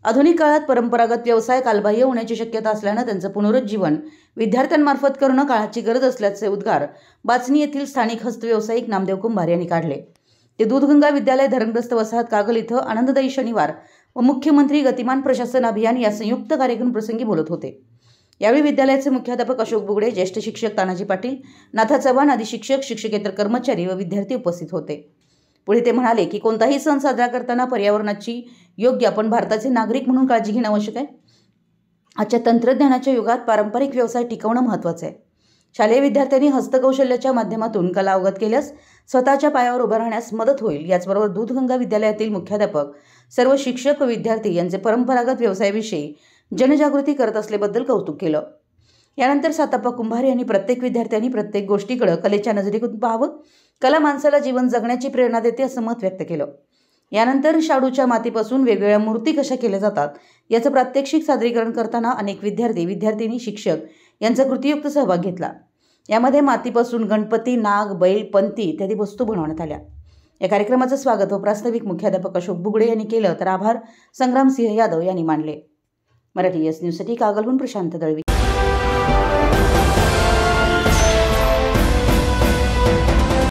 आधुनिक काळात परंपरागत व्यवसाय कालबाह्य होण्याची शक्यता असल्याने त्यांचं पुनरुज्जीवन विद्यार्थ्यांमार्फत करणं काळाची गरज असल्याचे उद्गार बाचणी येथील स्थानिक हस्तव्यवसायिक नामदेव कुंभार यांनी काढले। ते दूधगंगा विद्यालय धरणग्रस्त वसाहत कागल इथं आनंददायी शनिवार व मुख्यमंत्री गतिमान प्रशासन अभियान या संयुक्त कार्यक्रम प्रसंगी बोलत होते। यावेळी विद्यालयाचे मुख्याध्यापक अशोक बुगडे, ज्येष्ठ शिक्षक तानाजी पाटील, नाथा चव्हाण आदी शिक्षक, शिक्षकेतर कर्मचारी व विद्यार्थी उपस्थित होते। पुढे ते म्हणाले की कोणताही सण साजरा करताना पर्यावरणाची योग्य आपण भारताचे नागरिक म्हणून काळजी घेणे आवश्यक आहे। आजच्या तंत्रज्ञानाच्या युगात पारंपरिक व्यवसाय टिकवणं महत्त्वाचं आहे। शालेय विद्यार्थ्यांनी हस्तकौशल्याच्या माध्यमातून कला अवगत केल्यास स्वतःच्या पायावर उभं राहण्यास मदत होईल। याचबरोबर दूधगंगा विद्यालयातील मुख्याध्यापक, सर्व शिक्षक व विद्यार्थी यांचे परंपरागत व्यवसायाविषयी जनजागृती करत असल्याबद्दल कौतुक केलं। यानंतर साताप्पा कुंभार यांनी प्रत्येक विद्यार्थ्यांनी प्रत्येक गोष्टीकडे कलेच्या नजरेतून पाहावं, कला माणसाला जीवन जगण्याची प्रेरणा देते असं मत व्यक्त केलं। यानंतर शाडूच्या मातीपासून वेगवेगळ्या मूर्ती कशा केल्या जातात याचं प्रात्यक्षिक सादरीकरण करताना अनेक विद्यार्थी, विद्यार्थिनी, शिक्षक यांचा कृतीयुक्त सहभाग घेतला। यामध्ये मातीपासून गणपती, नाग, बैल, पंती इत्यादी वस्तू बनवण्यात आल्या। या कार्यक्रमाचं स्वागत व प्रास्ताविक मुख्याध्यापक अशोक बुगडे यांनी केलं, तर आभार संग्रामसिंह यादव यांनी मानले। मराठी एस न्यूजसाठी कागलहून प्रशांत दळवी।